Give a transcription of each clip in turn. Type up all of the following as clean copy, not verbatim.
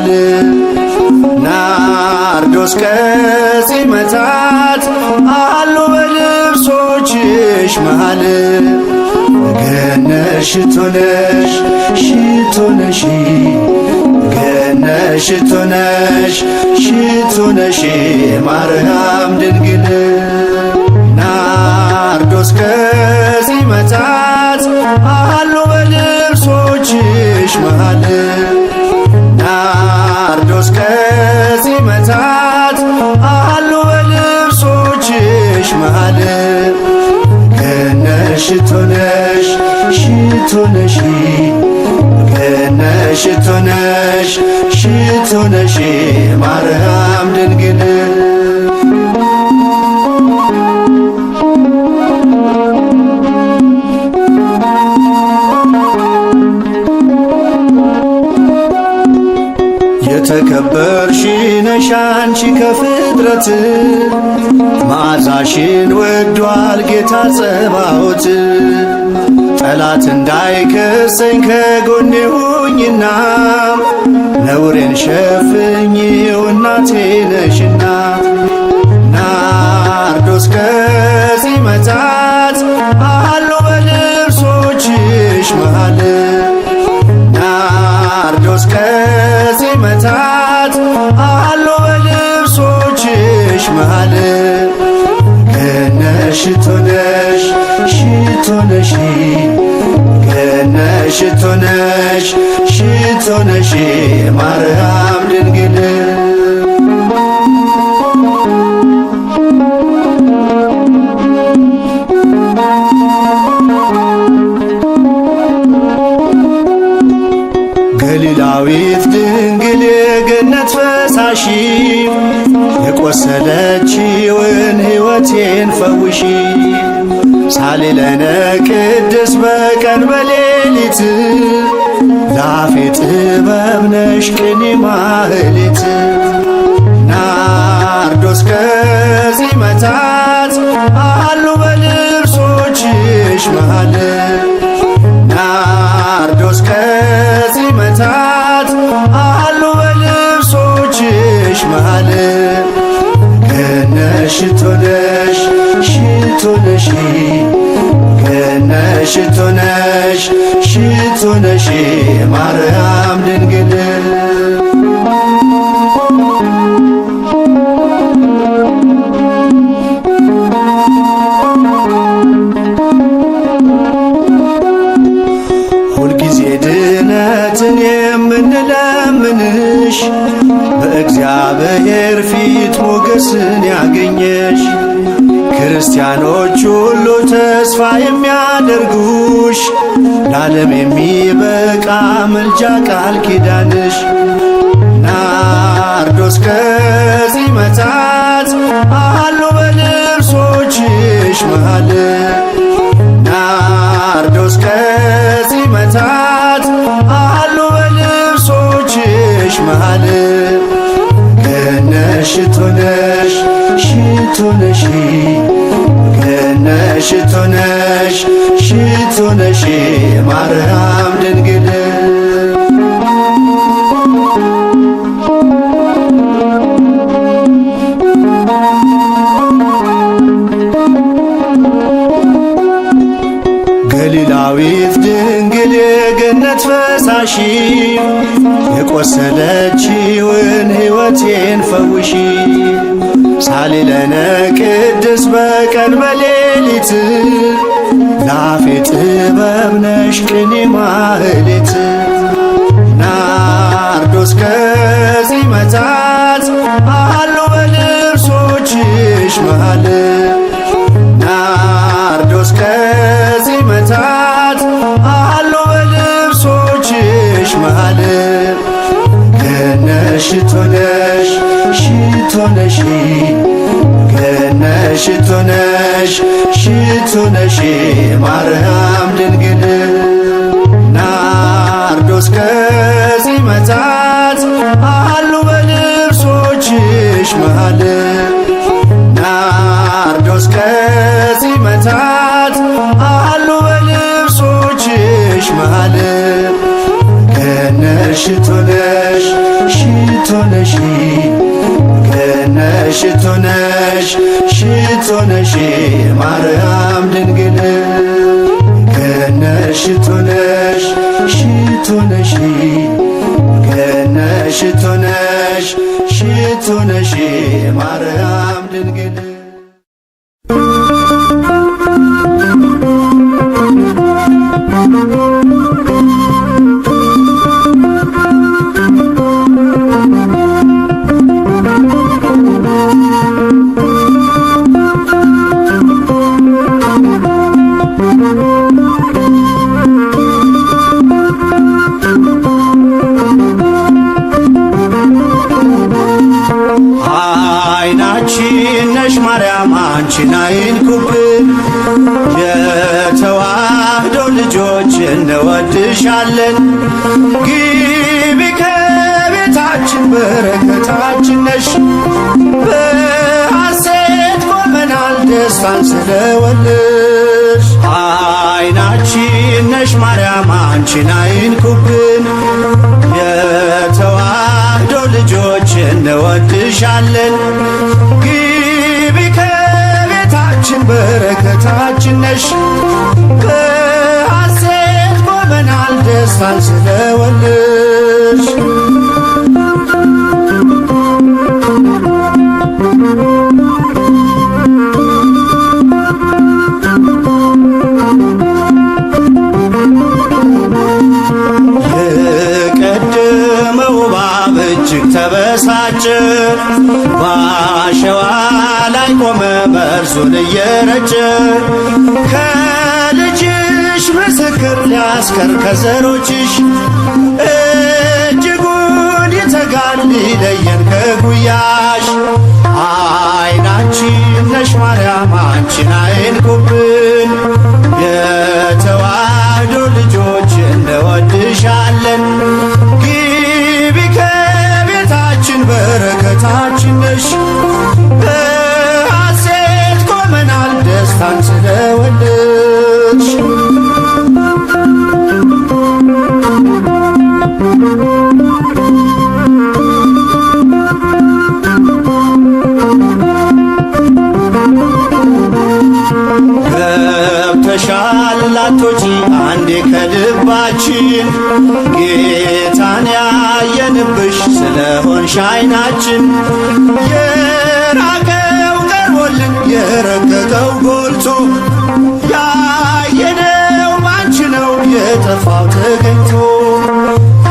መሃል ናርዶስ ከጺመታት አሉ በልብሶችሽ መሃል ገነሽ ሽቶ ነሽ ሽቶ ነሽ ገነሽ ሽቶ ነሽ ሽቶ ነሽ ማርያም ድንግል ናርዶስ ከጺመታት አሉ በልብሶችሽ መሃል ናርዶስ ከጺመታት አሉ በልብሶችሽ መሃል ገነሽ ሽቶ ነሽ ሽቶ ነሽ ገነሽ ሽቶ ነሽ ሽቶ ነሽ ማርያም ድንግል የተከበርሽ ነሽ አንቺ ከፍጥረት መዓዛሽን ወዷል ጌታ ጸባዖት ጠላት እንዳይከሰኝ ከጎኔ ሁኝና ነውሬን ሸፍኝው እናቴ ነሽና ናርዶስ ከጺመታት አሉ በልብሶችሽ መሃል ናርዶስ ከጺመታት አሉ በልብሶችሽ መሃል ገነሽ ሽቶ ነሽ ሽቶ ነሽ ገነሽ ሽቶ ነሽ ሽቶ ነሽ ማርያም ድንግል ገሊላዊት ድንግል የገነት ፈሳሺ የቆሰለችውን ሕይወቴን ፈውሺ ሳሊለነ ቅድስ በቀን በሌሊት ላፌ ጥበብ ነሽ ቅኔ ማህሌት ናርዶስ ከጺመታት አሉ በልብሶችሽ መሃል ናርዶስ ከጺመታት አሉ በልብሶችሽ መሃል ገነሽ ሽቶ ነሽ ሽቶ ነሽ ገነሽ ሽቶ ነሽ ሽቶ ነሽ ማርያም ድንግል ሁልጊዜ ድነትን የምንለምንሽ በእግዚአብሔር ፊት ሞገስን ያገኘሽ ክርስቲያኖች ሁሉ ተስፋ የሚያደርጉሽ ለዓለም የሚበቃ ምልጃ ቃል ኪዳንሽ ናርዶስ ከጺመታት አሉ በልብሶችሽ መሃል ናርዶስ ከጺመታት አሉ በልብሶችሽ መሃል ገነሽ ሽቶ ነሽ ሽቶ ነሽ ገነሽ ሽቶ ነሽ ሽቶ ነሽ ማርያም ድንግል ገሊላዊት ድንግል የገነት ፈሳሺ የቆሰለችውን ሕይወቴን ፈውሺ ሳሊለነ ቅድስ በቀን በሌሊት ላፌ ጥበብ ነሽ ቅኔ ማህሌት ናርዶስ ከጺመታት አሉ በልብሶችሽ መሃል ናርዶስ ከጺመታት አሉ በልብሶችሽ መሃል ገነሽ ሽቶ ነሽ ሽቶ ነሽ ገነሽ ሽቶ ነሽ ሽቶ ነሽ ማርያም ድንግል ናርዶስ ከጺመታት አሉ በልብሶችሽ መሃል ናርዶስ ከጺመታት አሉ በልብሶችሽ መሃል ገነሽ ሽቶ ነሽ ሽቶ ነሽ ሽቶ ነሽ ማርያም ድንግል ገነሽ ሽቶ ነሽ ሽቶ ነሽ ገነሽ ሽቶ ነሽ ሽቶ ነሽ ማርያም ድንግል አንቺን አይንኩብን የተዋህዶ ልጆች እንወድሻለን። ግቢ ከቤታችን በረከታችን ነሽ። በሐሴት ቆመናል ደስታን ስለወለድሽ። አይናችን ነሽ ማርያም አንቺን አይንኩብን የተዋህዶ ልጆች እንወድሻለን። በረከታችን ነሽ። በሐሴት ቆመናል ደስታን ስለወለድሽ። የቀደመው እባብ እጅግ ተበሳጨ፣ ባሸዋ ላይ ቆመ መርዙን እየረጨ። ከልጅሽ ምስክር ሊያስቀር ከዘሮችሽ እጅጉን ይተጋል ሊለየን ከጉያሽ። አይናችን ነሽ ማርያም አንቺን አይንኩብን የተዋህዶ ልጆች እንወድሻለን። ግቢ ከቤታችን በረከታችን ነሽ። በሐሴት ቆመናል ደስታን ስለወለድሽ። ገብተሻል ላቶጂ አንዴ ከልባችን ጌታን ያየንብሽ ስለሆንሽ አይናችን። የራቀው ቀርቦልን የረቀቀው ጎልቶ ያየነው ባንቺ ነው የጠፋው ተገኝቶ።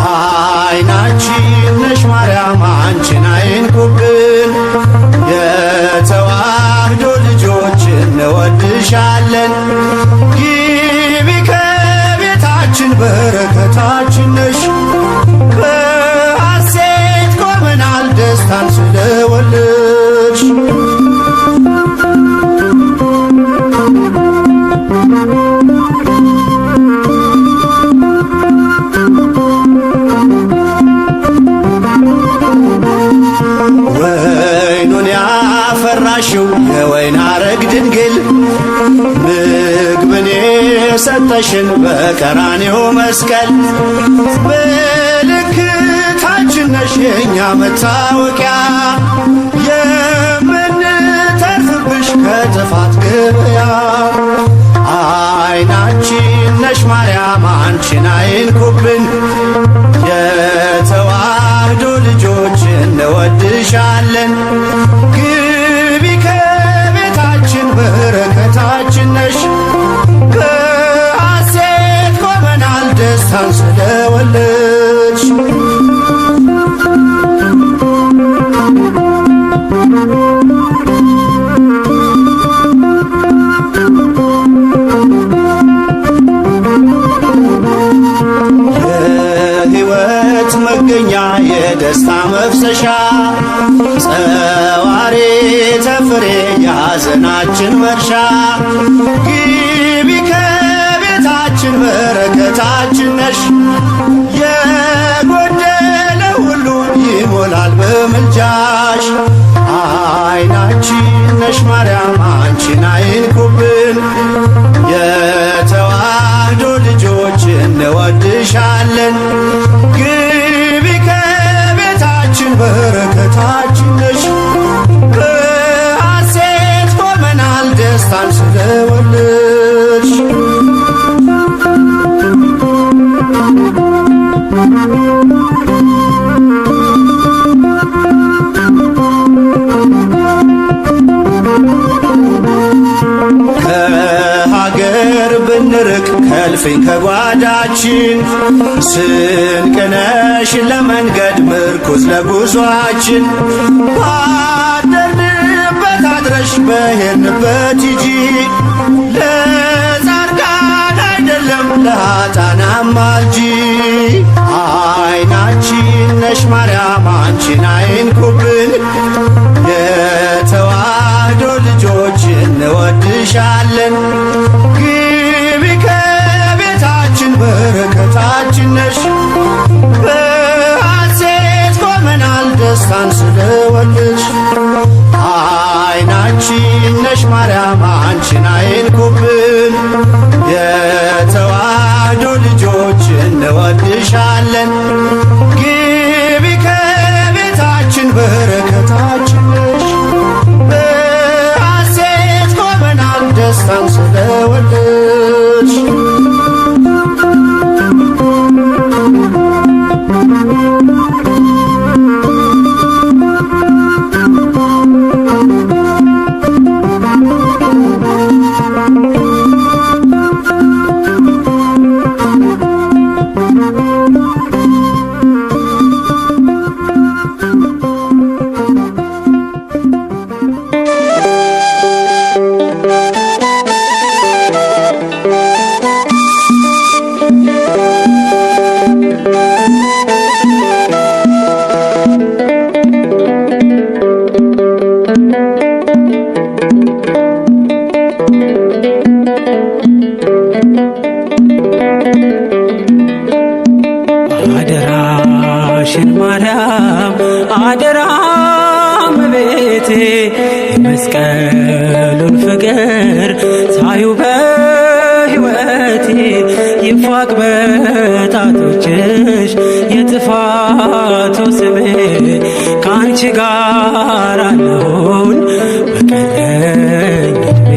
አይናችን ነሽ ማርያም አንቺን አይንኩብን የተዋህዶ ልጆች እንወድሻለን። ግቢ ከቤታችን በረከታችን ነሽ። በሐሴት ቆመናል ደስታን ስለወለድሽ። ወይኑን ያፈራሽው የወይን አረግ ድንግል ምግብን የሰጠሽን በቀራንዮ መስቀል ምልክታችን ነሽ የእኛ መታወቂያ የምንተርፍብሽ ከጥፋት ገበያ። አይናችን ነሽ ማርያም አንቺን አይንኩብን የተዋህዶ ልጆች እንወድሻለን። ግቢ ከቤታችን በረከታችን ነሽ። በሐሴት ቆመናል ደስታን ስለወለድሽ። የሕይወት መገኛ የደስታ መፍሰሻ ጸዋሬ ተፍሬ ያዘናችን መርሻ ግቢ ከቤታችን በረከታችን ነሽ። የጎደለ ሁሉ ይሞላል በምልጃሽ። አይናችን ነሽ ማርያም አንቺን አይንኩብን የተዋህዶ ልጆች እንወድሻለን። ግቢ ከቤታችን በረከት እልፍኝ ከጓዳችን ስንቅነሽ ለመንገድ ምርኩዝ ለጉዟችን ባደርንበት አድረሽ በሄድንበት ሂጂ ለጻድቃን አይደለም ለኃጥአን አማልጂ። አይናችን ነሽ ማርያም አንቺን አይንኩብን የተዋህዶ ልጆች እንወድሻለን። ግቢ ከቤታችን በረከታችን ነሽ በሐሴት ቆመናል ደስታን ስለወለድሽ። አይናችን ነሽ ማርያም አንቺን አይንኩብን የተዋህዶ ልጆች እንወድሻለን። ግቢ ከቤታችን በረከታችን ነሽ በሐሴት ቆመናል ደስታን ስለወለድሽ። አደራሽን ማርያም አደራ እመቤቴ የመስቀሉን ፍቅር ሳዩ በሕይወቴ ይፋቅ በጣቶችሽ የጥፋቱ ስሜ ከአንቺ ጋር አለሁኝ በቀረኝ ዕድሜ።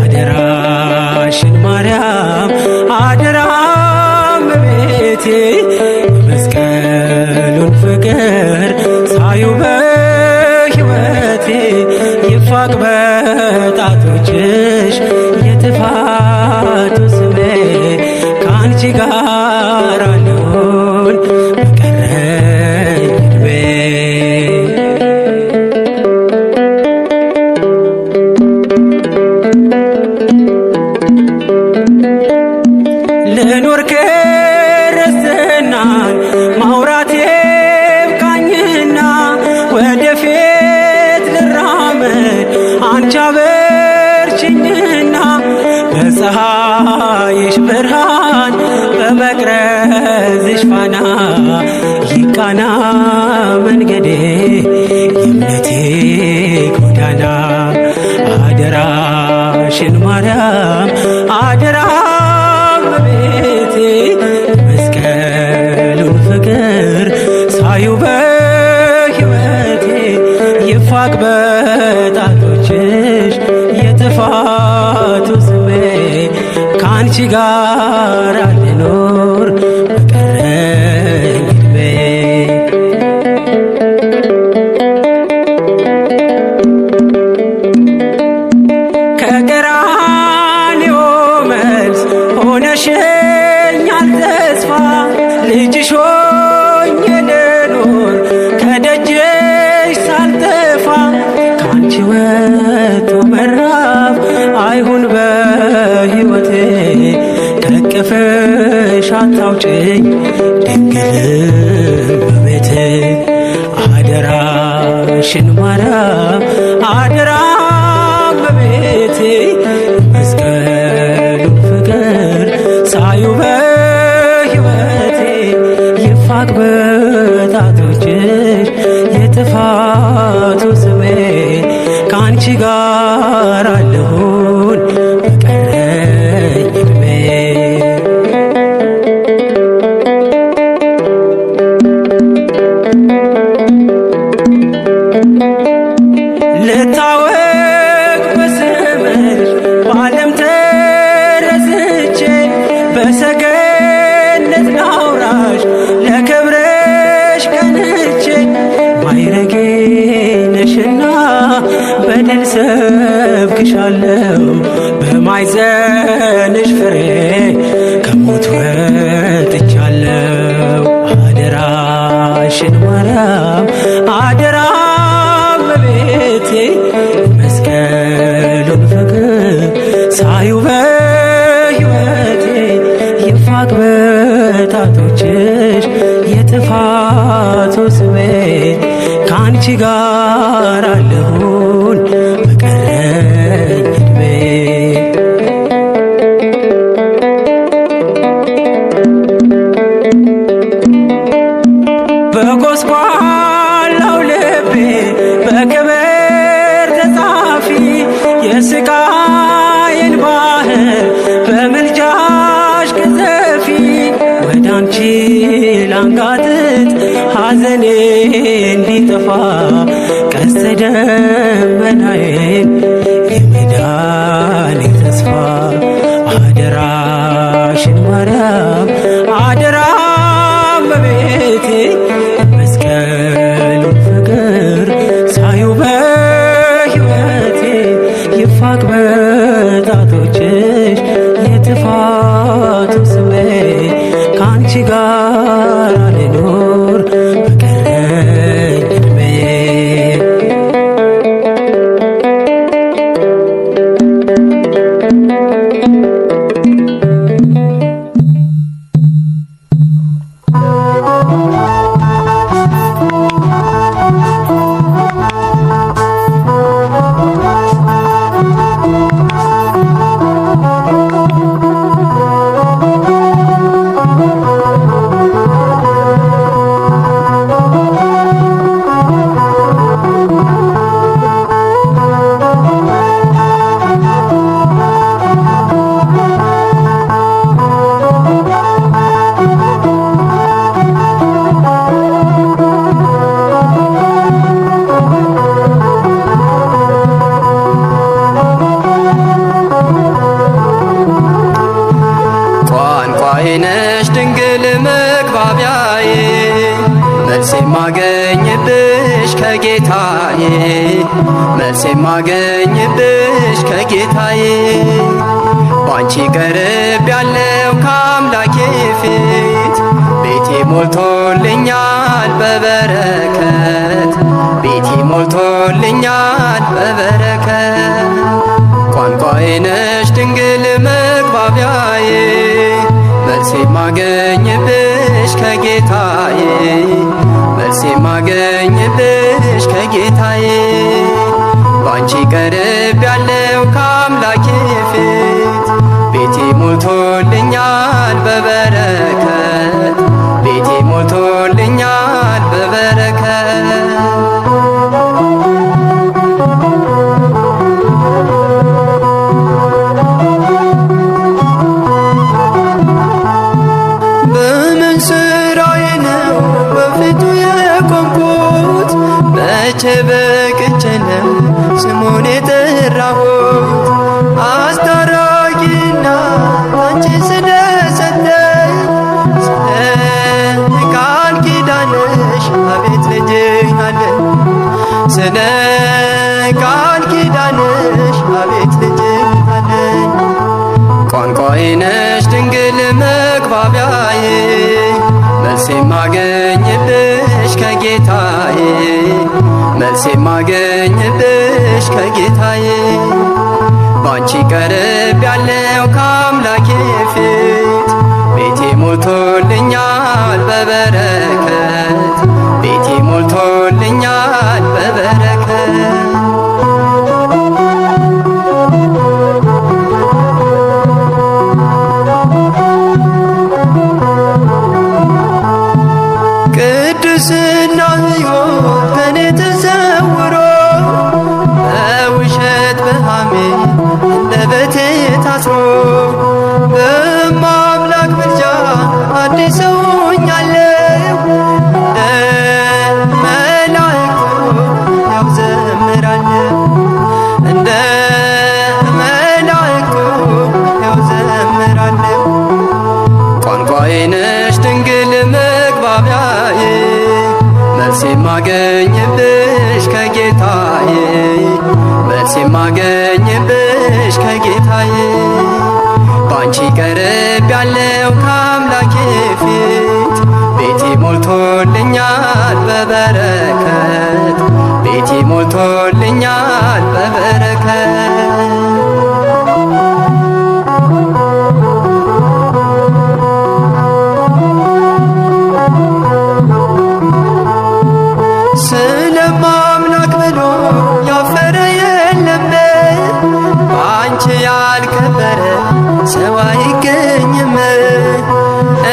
አደራሽን ማርያም አደራ እመቤቴ የመስቀሉን ፍቅር ሳዩ በሕይወቴ ይፋቅ በጣቶችሽ የጥፋቱ ስሜ ከአንቺ ጋር አለሁኝ በቀረኝ ዕድሜ። ልኖር ክርስትናን ማውራት ይብቃኝና ወደፊት ልራመድ አንቺ አበርችኝና በፀሐይሽ ብርሃን በመቅረዝሽ ፋና ይቃና መንገዴ የእምነቴ ጎዳና። አደራሽን ማርያም አደራ እመቤቴ የመስቀሉን ፍቅር ሳዩ በሕይወቴ ይፋቅ በጣቶችሽ የጥፋቱ ስሜ ከአንቺ ጋር ልኖር በቀረኝ ዕድሜ። ከቀራንዮ መልስ ሆነሽኛል ተስፋ ልጅሽ ሆኜ ልኖር ከደጅሽ ሳልጠፋ ከአንቺ ወጥቶ መራብ አይሁን በሕይወቴ ከቅፍሽ አታውጭኝ ድንግል እመቤቴ። አደራሽን ማርያም አደራ እመቤቴ የመስቀሉን ፍቅር ሳዩ በሕይወቴ ይፋቅ በጣቶችሽ የጥፋቱ ስሜ ከአንቺ ጋር አለሁን በቀረኝ ዕድሜ። ልታወቅ በስምሽ በዓለም ተረስቼ በሰገነት ላውራሽ ለክብርሽ ቀንቼ ማይረጌ ነሽና በድል ሰብክሻለሁ በማይዘንሽ ፍሬ ማርያም አደራ እመቤቴ መስቀሉን ፍቅር ሳዩ በሕይወቴ ይፋቅ በጣቶችሽ የጥፋቱ ስሜ ከአንቺ ጋር አለሁን በቀረኝ ዕድሜ። በጎስቋላው ልቤ በክብር ተጻፊ የስቃይን ባህር በምልጃሽ ቅዘፊ ወደ አንቺ ላንጋጥጥ ሐዘኔ እንዲጠፋ ቀስተ ደመናዬን የመዳኔ ተስፋ አደራሽን ማርያም አደራ እመቤቴ መስቀሉን ፍቅር ሳዩ በሕይወቴ ይፋቅ በጣቶችሽ የጥፋቱ ስሜ ከአንቺ ጋር ልኖር በቀረኝ ዕድሜ። ነሽ ድንግል መግባቢያዬ መልስ የማገኝብሽ ከጌታዬ መልስ የማገኝብሽ ከጌታዬ ባንቺ ቀርብ ያለው ከአምላኬ ፊት ቤቴ ሞልቶልኛል በበረከት ቤቴ ሞልቶልኛል በበረከት ቋንቋዬ ነሽ ድንግል መግባቢያዬ መልስ የማገኝብሽ ከጌታዬ መልስ የማገኝብሽ ከጌታዬ ባንቺ ቀርብ ያለው ከአምላኬ ፊት ቤቴ ሞልቶልኛል በበረከት ቤቴ ሞልቶልኛል በበረከት መቼ በቅቼ ነው ስሙን የጠራሁት አስታራቂና አንቺ ስለሰጠኝ ስለ ቃል ኪዳንሽ አቤት ልጅህ አለኝ ስለ ቃል ኪዳንሽ አቤት ልጅህ አለኝ ቋንቋዬ ነሽ ድንግል መግባቢያዬ መልስ የማገኝብሽ ከጌታዬ መልስ የማገኝብሽ ከጌታዬ ባንቺ ቀርብ ያለው ከአምላኬ ፊት ቤቴ ሞልቶልኛል በበረከት ቤቴ ሞልቶልኛል በበረከት ቅድስና ሕይወት ከኔ ተሰውሮ በውሸት በሐሜት አንደበቴ ታስሮ በማምላክ ምልጃ አዲስ ሆኛለሁ እንደ መላእክቱ ያው ዘምራለሁ እንደ መላእክቱ ያው ዘምራለሁ ቋንቋዬ ነሽ ድንግል መግባቢያዬ መልስ የማገኝብሽ ከጌታዬ መልስ የማገኝብሽ ከጌታዬ ባንቺ ቀርብ ያለው ከአምላኬ ፊት ቤቴ ሞልቶልኛል በበረከት ቤቴ ሞልቶልኛል በበረከት። ስለማምላክ ብሎ ያፈረ የለም፣ በአንቺ ያልከበረ ሰው አይገኝም።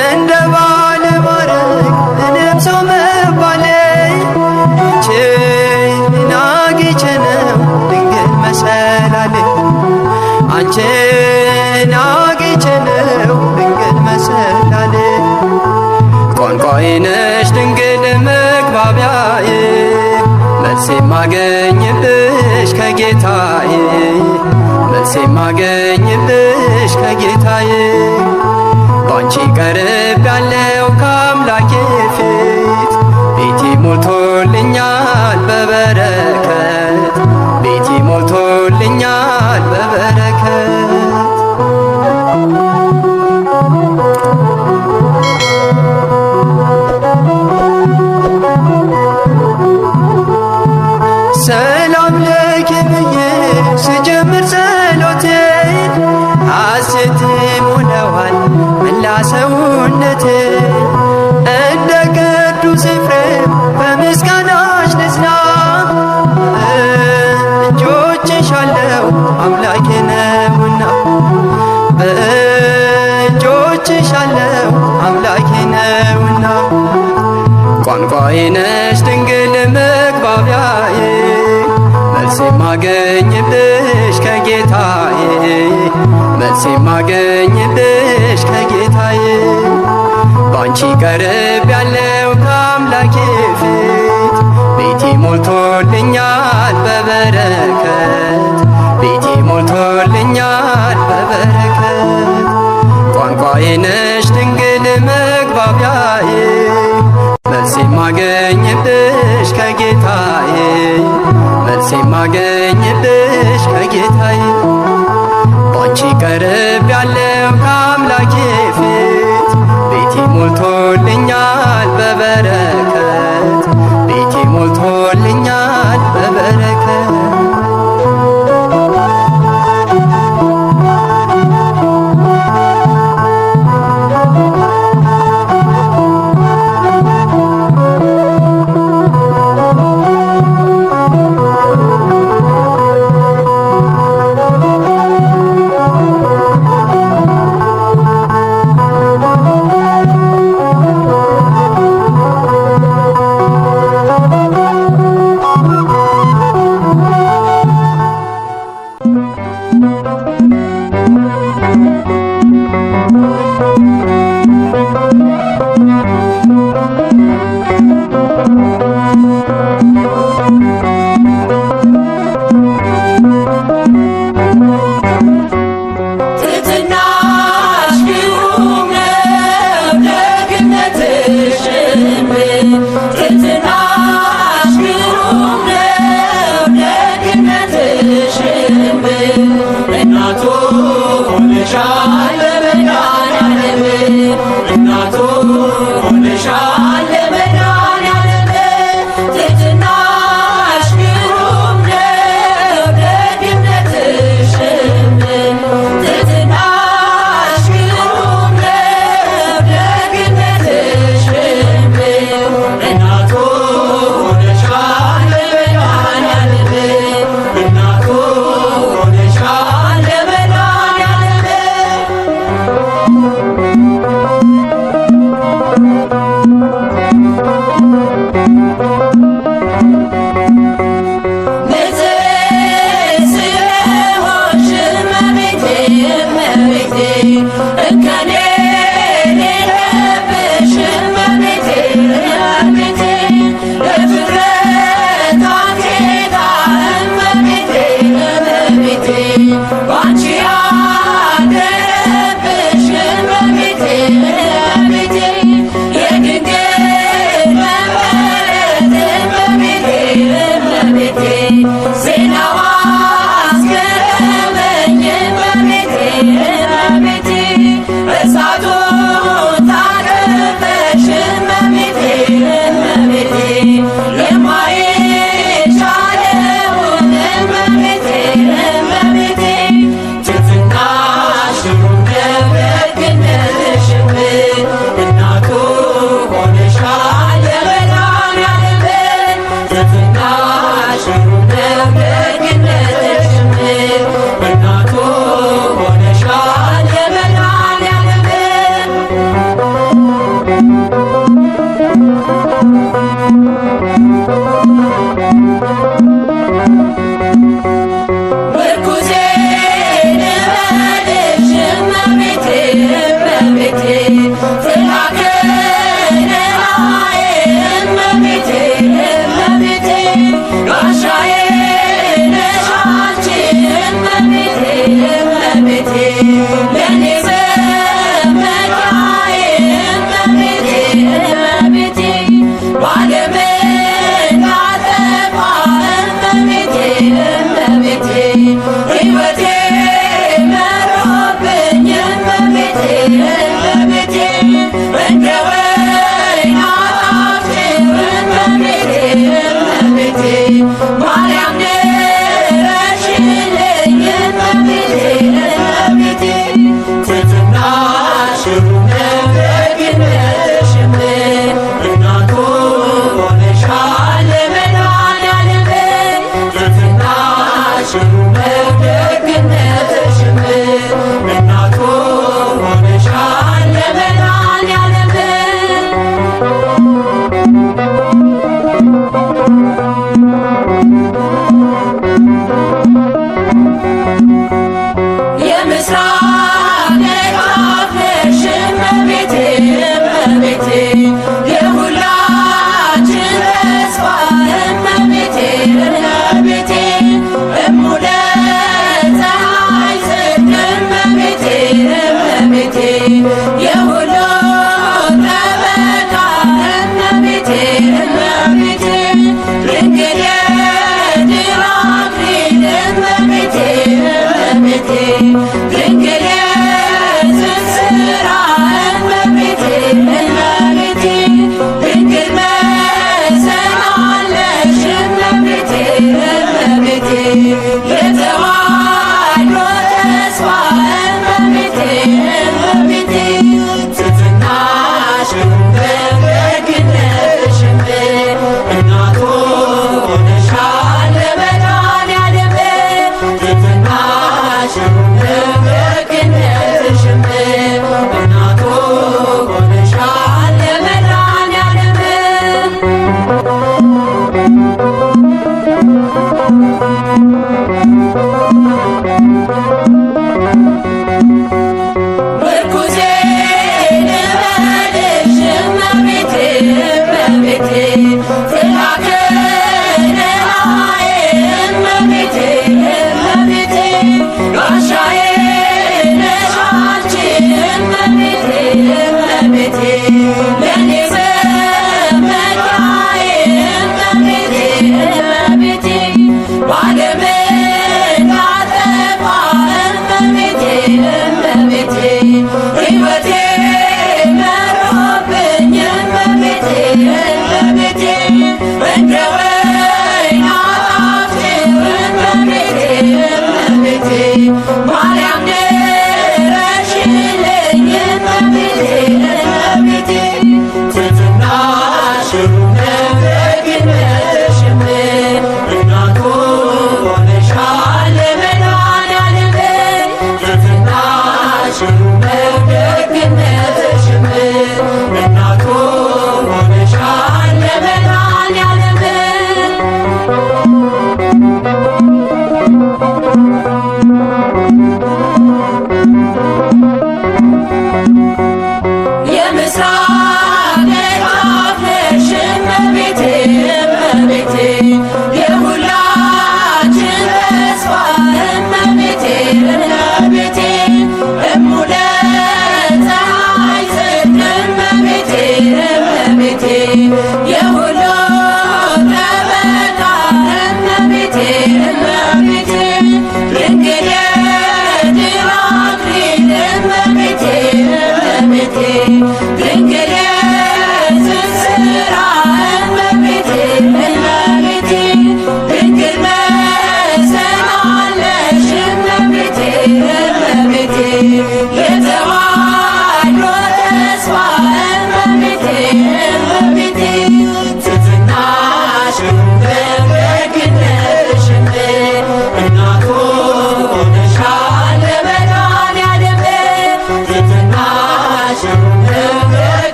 እንደ ባለ ማዕረግ እኔም ሰው መባሌ አንቺን አግኝቼ ነው ድንግል መሰላሌ፣ አንቺን አግኝቼ ነው ድንግል መሰላሌ። ቋንቋዬ ነሽ ድንግል መግባቢያዬ፣ መልሴ ማገኝብሽ ከጌታዬ፣ መልሴ ማገኝብሽ ከጌታዬ። ባንቺ ቀርብ ያለው ከአምላኬ ፊት ቤቴ ሞልቶልኛል በበረከት ቤቴ ሞልቶልኛል በበረከት። ሰላም ለኪ ብዬ ስጀምር ጸሎቴን ሐሴት ሞላዋል መላ ሰውነቴ። እንደ ቅዱስ ኤፍሬም በምስጋናሽ ልጽና፣ በእጆችሽ አለው አምላኬ ነውና፣ በእጆችሽ አለው አምላኬ ነውና። ቋንቋዬ ነሽ ድንግል መግባቢያዬ፣ መልሴ ማገኝብሽ ከጌታዬ፣ መልሴ ማገኝብሽ ከጌታዬ። ባንቺ ቀርብ ያለው ከአምላኬ ፊት ቤቴ ሞልቶልኛል በበረከት ቤቴ ሞልቶልኛል በበረከት። ቋንቋዬ ነሽ ድንግል መግባቢያዬ፣ መልሴ ማገኝብሽ ከጌታዬ፣ መልሴ ማገኝብሽ ከጌታዬ። ባንቺ ቀርብ ያለው ከአምላኬ ፊት ቤቴ ሞልቶልኛል በበረከት ቤቴ ሞልቶልኛል በበረከት። Yeah.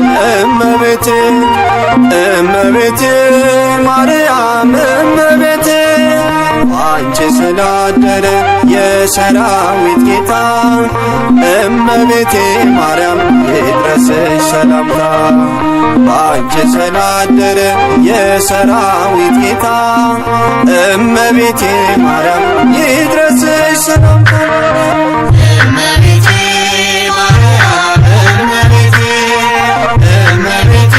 እመቤቴ እመቤቴ ማርያም እመቤቴ አንቺ ስላደረ የሰራዊት ጌታ እመቤቴ ማርያም ይድረስሽ ሰላምታ በአንቺ ስላደረ የሰራዊት ጌታ እመቤቴ ማርያም ይድረስሽ ሰላምታ እመቤቴ ማርያም እመቤቴ እመቤቴ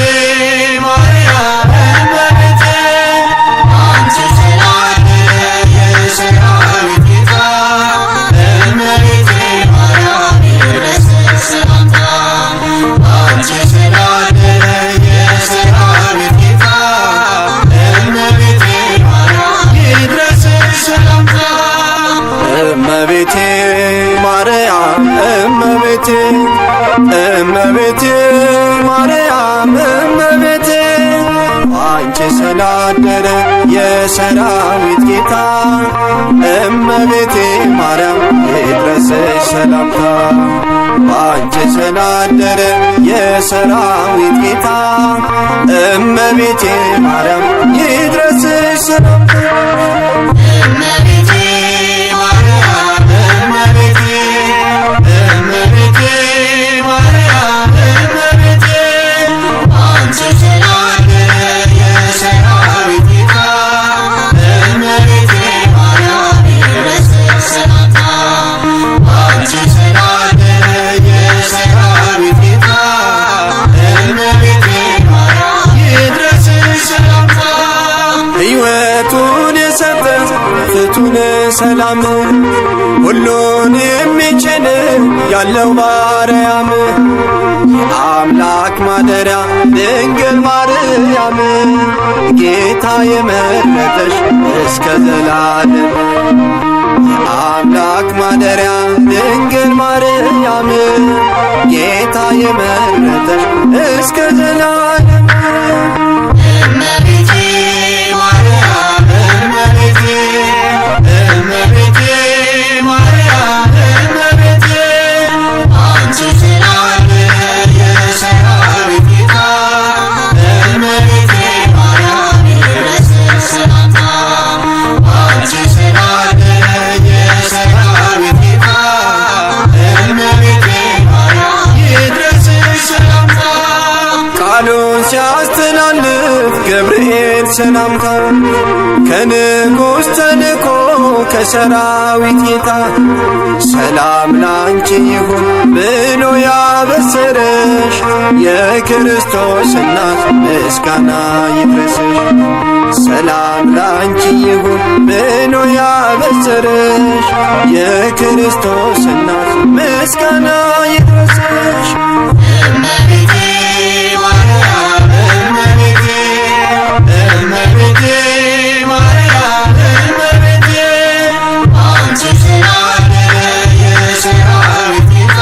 ማርያም እመቤቴ አንቺ ስላደረ የሰራዊት ጌታ እመቤቴ ማርያም ይድረስሽ ሰላምታ አንቺ ስላደረ የሰራዊት ጌታ እመቤቴ ማርያም ይድረስሽ ሰላምታ እመቤቴ ማርያም እመቤቴ እመቤቴ ማርያም እመቤቴ አንቺ ስላደረ የሰራዊት ጌታ እመቤቴ ማርያም ይድረስሽ ሰላምታ አንቺ ስላደረ የሰራዊት ጌታ እመቤቴ ማርያም ይድረስሽ ሰላምታ እመቤቴ ማርያም እመቤቴ እመቤቴ ማርያም እመቤቴ አንቺ ስላደረ የሰራዊት ጌታ እመቤቴ ማርያም ይድረስሽ ሰላምታ አንቺ ስላደረ የሰራዊት ጌታ እመቤቴ ማርያም ይድረስሽ ሰላምታ ሕይወቱን የሰጠ ፍቱን ሰላም ሁሉን የሚችል ያለው ማርያም የአምላክ ማደሪያ ድንግል ማርያም ጌታ የመረጠሽ እስከ ዘላለም የአምላክ ማደሪያ ድንግል ማርያም ጌታ የመረጠሽ እስከ ዘላለም እመቤቴ ማርያም እመቤቴ እመቤቴ ማርያም እመቤቴ አንቺ ስላደረ የሰራዊት ጌታ እመቤቴ ማርያም ይድረስሽ ሰላምታ አንቺ ስላደረ የሰራዊት ጌታ እመቤቴ ማርያም ይድረስሽ ሰላምታ ቃሉን ሲያስተላልፍ ገብርኤል ሰላምታ ከንጉሥ ተልኮ ከሰራዊት ጌታ ሰላም ላንቺ ይሁን ብሎ ያበሰረሽ የክርስቶስ እናት ምስጋና ይድረስሽ ሰላም ላንቺ ይሁን ብሎ ያበሰረሽ የክርስቶስ እናት ምስጋና ይድረስሽ እመቤቴ ማርያም እመቤቴ እመቤቴ ማርያም እመቤቴ አንቺ ስላደረ የሰራዊት ጌታ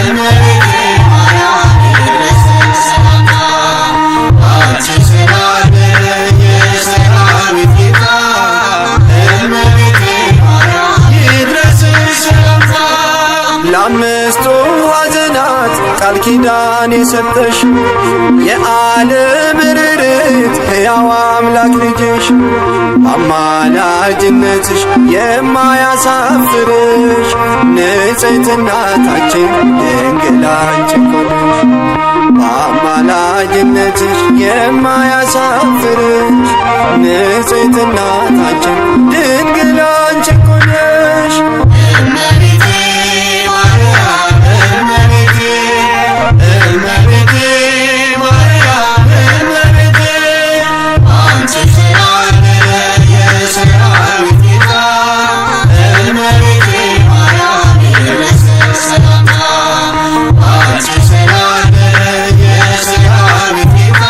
እመቤቴ ማርያም ይድረስሽ ሰላምታ አንቺ ስላደረ የሰራዊት ጌታ እመቤቴ ማርያም ይድረስሽ ሰላምታ ለአምስቱ ሐዘናት ቃል ኪዳን የሰጠሽ የዓለም ርርት ሕያው አምላክ ልጅሽ በአማላጅነትሽ የማያሳፍርሽ ንጽሕት እናታችን ድንግል አንቺ እኮ ነሽ በአማላጅነትሽ የማያሳፍርሽ ንጽሕት እናታችን ድንግል አንቺ እኮ ነሽ እመቤቴ ማርያም እመቤቴ እመቤቴ ማርያም እመቤቴ አንቺ ስላደረ የሰራዊት ጌታ እመቤቴ ማርያም ይድረስሽ ሰላምታ አንቺ ስላደረ የሰራዊት ጌታ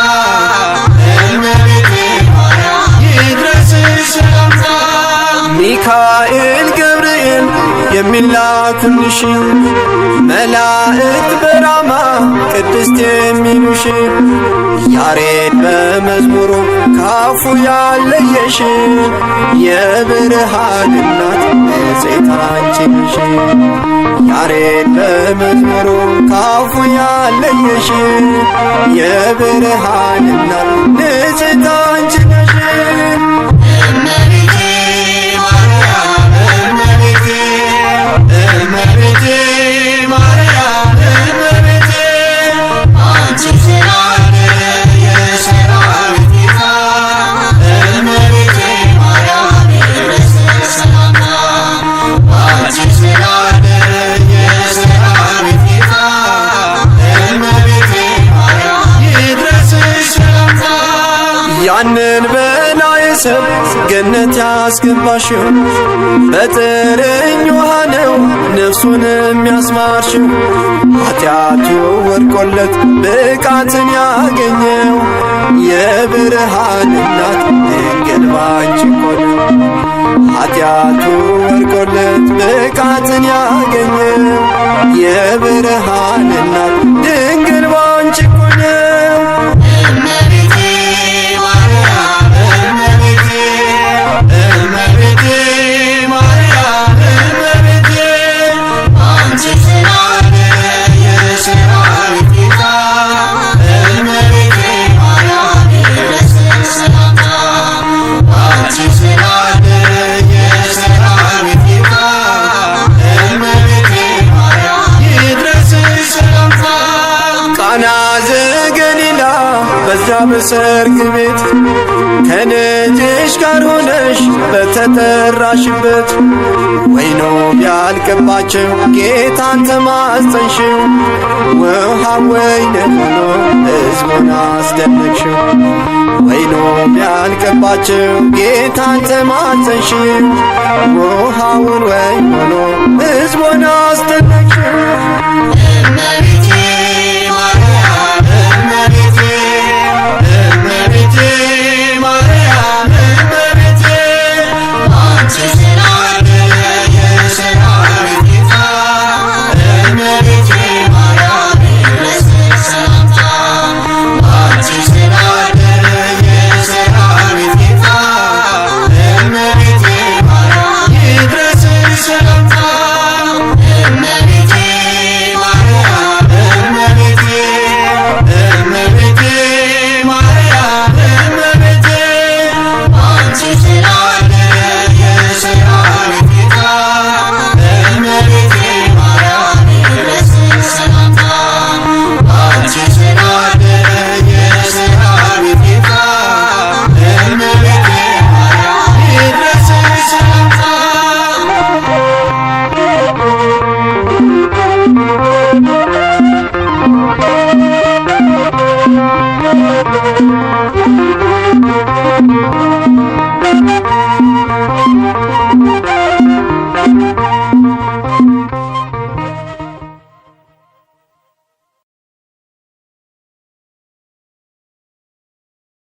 እመቤቴ ማርያም ይድረስሽ ሰላምታ ሚካኤል ገብርኤል የሚላኩልሽ መላእክት በራማ ቅድስት የሚሉሽ ያሬድ በመዝሙሩ ካፉ ያለየሽ የብርሃን እናት ንጽሕት አንቺ ነሽ። ያሬድ በመዝሙሩ ካፉ ያለየሽ የብርሃን እናት ንጽሕት አንቺ ነሽ። ያንን በላይ ሰብ ገነት ያስገባሽው በጥርኝ ውሃ ነው ነፍሱን የሚያስማርሽው። ኃጢአቱ ወድቆለት ብቃትን ያገኘው የብርሃን እናት ድንግል ባንቺ እኮ ነው። ኃጢአቱ ወድቆለት ብቃትን ያገኘው የብርሃን እናት ድንግል ባንቺ እኮ ነው። ቃና ዘገሊላ በዛ በሰርግ ቤት ከልጅሽ ጋር ሆነሽ በተጠራሽበት ወይኑ ቢያልቅባቸው ጌታን ተማጸንሽው። ውሃ ወይን ሆኖ ሕዝቡን አስደነቅሽው። ወይኑ ቢያልቅባቸው ጌታን ተማጸንሽው። ውሃውን ወይን ሆኖ ሕዝቡን አስደነቅሽው።